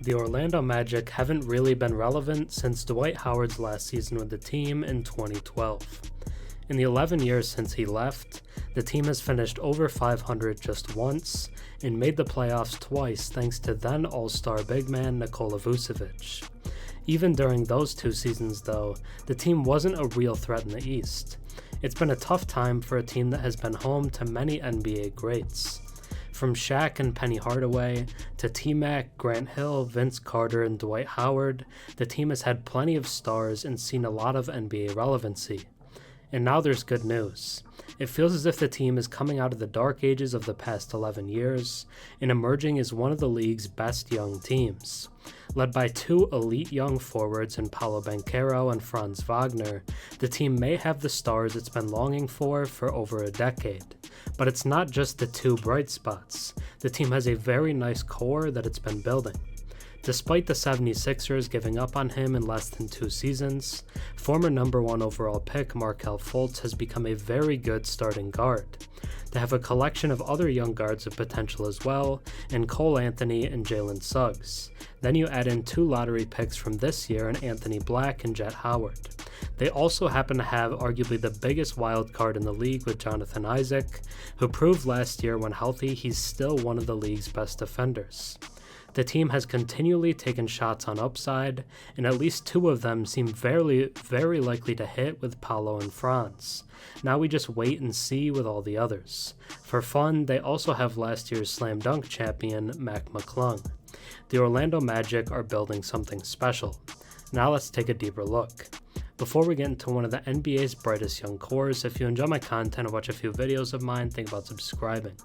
The Orlando Magic haven't really been relevant since Dwight Howard's last season with the team in 2012. In the 11 years since he left, the team has finished over 500 just once and made the playoffs twice thanks to then All-Star big man Nikola Vucevic. Even during those two seasons though, the team wasn't a real threat in the East. It's been a tough time for a team that has been home to many NBA greats. From Shaq and Penny Hardaway to T-Mac, Grant Hill, Vince Carter, and Dwight Howard, the team has had plenty of stars and seen a lot of NBA relevancy. And now there's good news. It feels as if the team is coming out of the dark ages of the past 11 years and emerging as one of the league's best young teams. Led by two elite young forwards in Paolo Banchero and Franz Wagner, the team may have the stars it's been longing for over a decade. But it's not just the two bright spots. The team has a very nice core that it's been building. Despite the 76ers giving up on him in less than 2 seasons, former number 1 overall pick Markelle Fultz has become a very good starting guard. They have a collection of other young guards of potential as well, in Cole Anthony and Jalen Suggs. Then you add in 2 lottery picks from this year in Anthony Black and Jett Howard. They also happen to have arguably the biggest wild card in the league with Jonathan Isaac, who proved last year when healthy he's still one of the league's best defenders. The team has continually taken shots on upside, and at least 2 of them seem very likely to hit with Paolo and Franz. Now we just wait and see with all the others. For fun, they also have last year's slam dunk champion, Mac McClung. The Orlando Magic are building something special. Now let's take a deeper look. Before we get into one of the NBA's brightest young cores, if you enjoy my content or watch a few videos of mine, think about subscribing.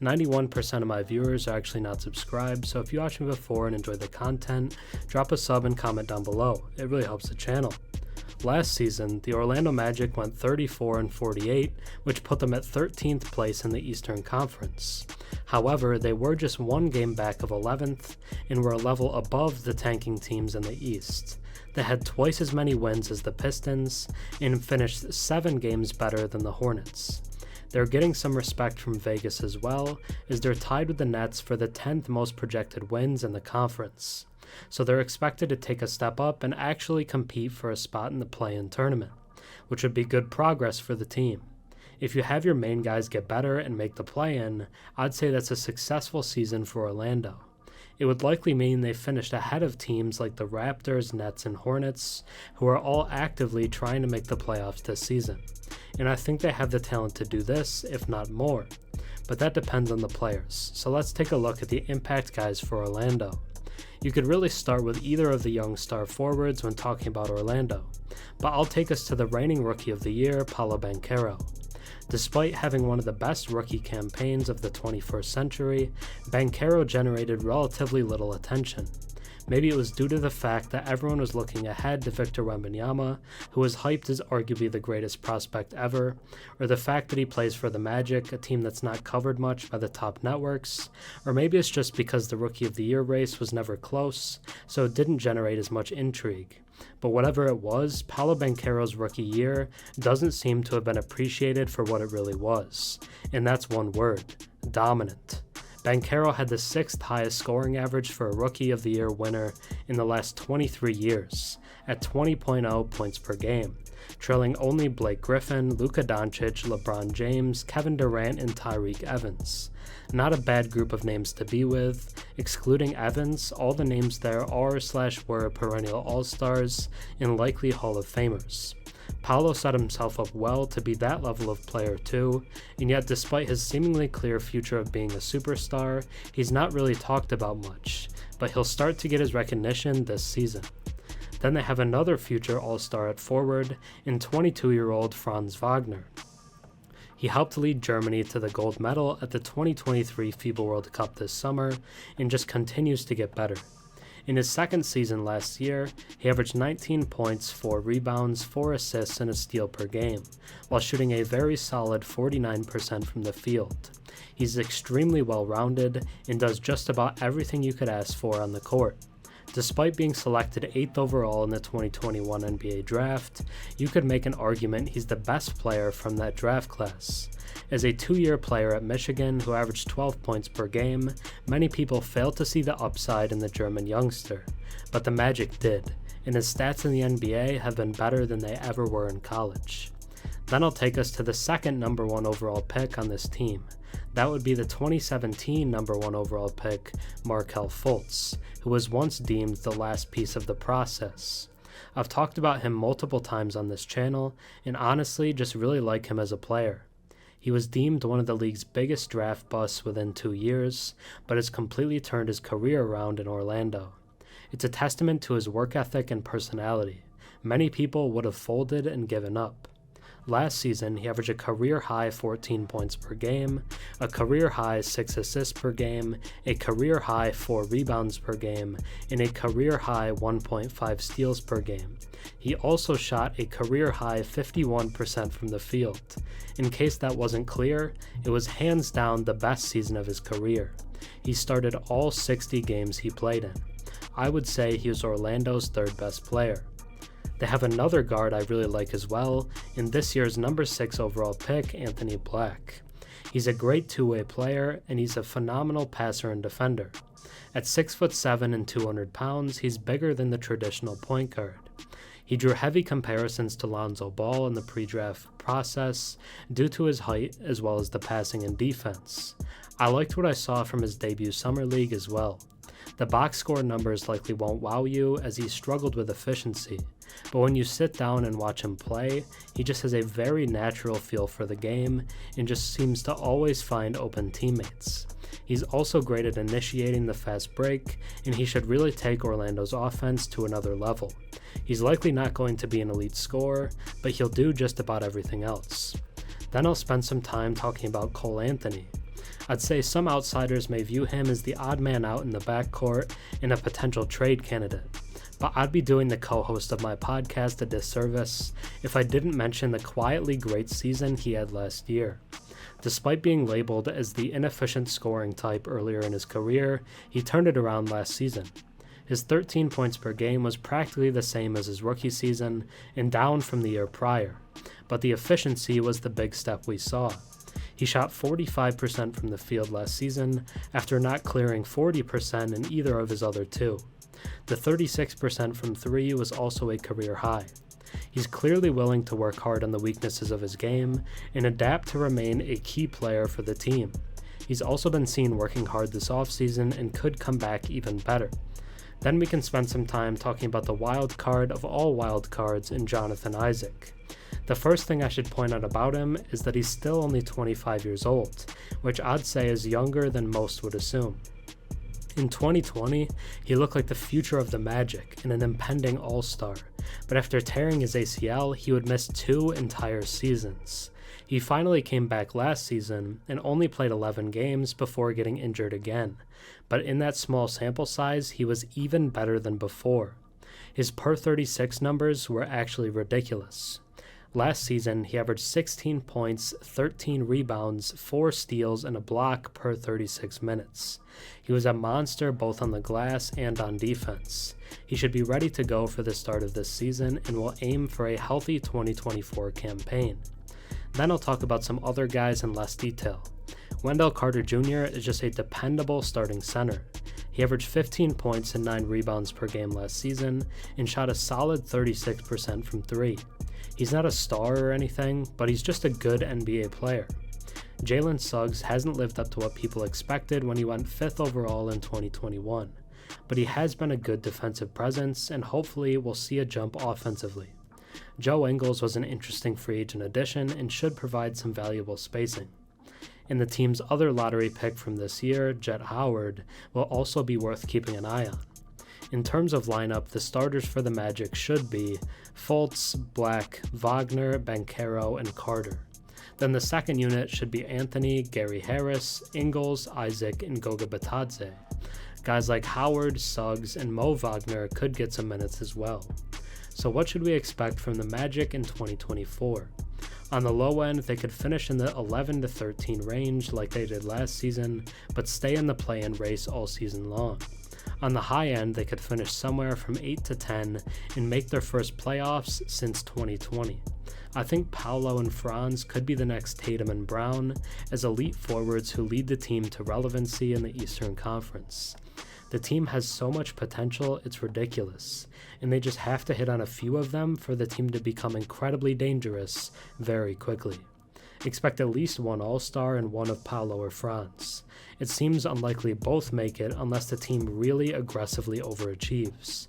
91% of my viewers are actually not subscribed, so if you watched me before and enjoyed the content, drop a sub and comment down below. It really helps the channel. Last season, the Orlando Magic went 34-48, which put them at 13th place in the Eastern Conference. However, they were just 1 game back of 11th and were a level above the tanking teams in the East. They had twice as many wins as the Pistons and finished 7 games better than the Hornets. They're getting some respect from Vegas as well, as they're tied with the Nets for the 10th most projected wins in the conference. So they're expected to take a step up and actually compete for a spot in the play-in tournament, which would be good progress for the team. If you have your main guys get better and make the play-in, I'd say that's a successful season for Orlando. It would likely mean they finished ahead of teams like the Raptors, Nets, and Hornets, who are all actively trying to make the playoffs this season. And I think they have the talent to do this, if not more. But that depends on the players, so let's take a look at the impact guys for Orlando. You could really start with either of the young star forwards when talking about Orlando, but I'll take us to the reigning Rookie of the Year, Paolo Banchero. Despite having one of the best rookie campaigns of the 21st century, Banchero generated relatively little attention. Maybe it was due to the fact that everyone was looking ahead to Victor Wembanyama, who was hyped as arguably the greatest prospect ever, or the fact that he plays for the Magic, a team that's not covered much by the top networks, or maybe it's just because the Rookie of the Year race was never close, so it didn't generate as much intrigue. But whatever it was, Paolo Banchero's rookie year doesn't seem to have been appreciated for what it really was, and that's one word: dominant. Banchero had the 6th highest scoring average for a Rookie of the Year winner in the last 23 years, at 20.0 points per game, trailing only Blake Griffin, Luka Doncic, LeBron James, Kevin Durant, and Tyreke Evans. Not a bad group of names to be with. Excluding Evans, all the names there are/were perennial All-Stars and likely Hall of Famers. Paolo set himself up well to be that level of player too, and yet despite his seemingly clear future of being a superstar, he's not really talked about much, but he'll start to get his recognition this season. Then they have another future All-Star at forward in 22-year-old Franz Wagner. He helped lead Germany to the gold medal at the 2023 FIBA World Cup this summer and just continues to get better. In his 2nd season last year, he averaged 19 points, 4 rebounds, 4 assists, and a steal per game, while shooting a very solid 49% from the field. He's extremely well-rounded and does just about everything you could ask for on the court. Despite being selected 8th overall in the 2021 NBA draft, you could make an argument he's the best player from that draft class. As a 2-year player at Michigan who averaged 12 points per game, many people failed to see the upside in the German youngster, but the Magic did, and his stats in the NBA have been better than they ever were in college. Then I'll take us to the second number 1 overall pick on this team. That would be the 2017 number 1 overall pick, Markelle Fultz, who was once deemed the last piece of the process. I've talked about him multiple times on this channel, and honestly just really like him as a player. He was deemed one of the league's biggest draft busts within 2 years, but has completely turned his career around in Orlando. It's a testament to his work ethic and personality. Many people would have folded and given up. Last season, he averaged a career-high 14 points per game, a career-high 6 assists per game, a career-high 4 rebounds per game, and a career-high 1.5 steals per game. He also shot a career-high 51% from the field. In case that wasn't clear, it was hands down the best season of his career. He started all 60 games he played in. I would say he was Orlando's third best player. They have another guard I really like as well, in this year's number 6 overall pick, Anthony Black. He's a great two-way player, and he's a phenomenal passer and defender. At 6'7" and 200 pounds, he's bigger than the traditional point guard. He drew heavy comparisons to Lonzo Ball in the pre-draft process due to his height as well as the passing and defense. I liked what I saw from his debut summer league as well. The box score numbers likely won't wow you as he struggled with efficiency, but when you sit down and watch him play, he just has a very natural feel for the game and just seems to always find open teammates. He's also great at initiating the fast break, and he should really take Orlando's offense to another level. He's likely not going to be an elite scorer, but he'll do just about everything else. Then I'll spend some time talking about Cole Anthony. I'd say some outsiders may view him as the odd man out in the backcourt and a potential trade candidate, but I'd be doing the co-host of my podcast a disservice if I didn't mention the quietly great season he had last year. Despite being labeled as the inefficient scoring type earlier in his career, he turned it around last season. His 13 points per game was practically the same as his rookie season and down from the year prior, but the efficiency was the big step we saw. He shot 45% from the field last season after not clearing 40% in either of his other two. The 36% from 3 was also a career high. He's clearly willing to work hard on the weaknesses of his game and adapt to remain a key player for the team. He's also been seen working hard this offseason and could come back even better. Then we can spend some time talking about the wild card of all wild cards in Jonathan Isaac. The first thing I should point out about him is that he's still only 25 years old, which I'd say is younger than most would assume. In 2020, he looked like the future of the Magic and an impending all-star, but after tearing his ACL, he would miss 2 entire seasons. He finally came back last season and only played 11 games before getting injured again, but in that small sample size, he was even better than before. His per 36 numbers were actually ridiculous. Last season, he averaged 16 points, 13 rebounds, 4 steals, and a block per 36 minutes. He was a monster both on the glass and on defense. He should be ready to go for the start of this season and will aim for a healthy 2024 campaign. Then I'll talk about some other guys in less detail. Wendell Carter Jr. is just a dependable starting center. He averaged 15 points and 9 rebounds per game last season and shot a solid 36% from 3. He's not a star or anything, but he's just a good NBA player. Jalen Suggs hasn't lived up to what people expected when he went 5th overall in 2021, but he has been a good defensive presence and hopefully we'll see a jump offensively. Joe Ingles was an interesting free agent addition and should provide some valuable spacing. And the team's other lottery pick from this year, Dwight Howard, will also be worth keeping an eye on. In terms of lineup, the starters for the Magic should be Fultz, Black, Wagner, Banchero, and Carter. Then the second unit should be Anthony, Gary Harris, Ingles, Isaac, and Goga Bitadze. Guys like Howard, Suggs, and Mo Wagner could get some minutes as well. So what should we expect from the Magic in 2024? On the low end, they could finish in the 11 to 13 range like they did last season, but stay in the play-in race all season long. On the high end, they could finish somewhere from 8 to 10 and make their first playoffs since 2020. I think Paolo and Franz could be the next Tatum and Brown as elite forwards who lead the team to relevancy in the Eastern Conference. The team has so much potential, it's ridiculous, and they just have to hit on a few of them for the team to become incredibly dangerous very quickly. Expect at least one All-Star and one of Paolo or Franz. It seems unlikely both make it unless the team really aggressively overachieves.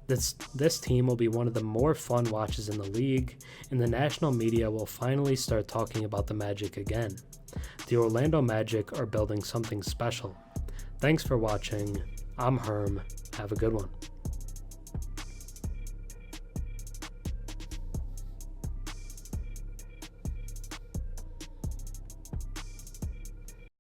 This team will be one of the more fun watches in the league, and the national media will finally start talking about the Magic again. The Orlando Magic are building something special. Thanks for watching. I'm Herm. Have a good one.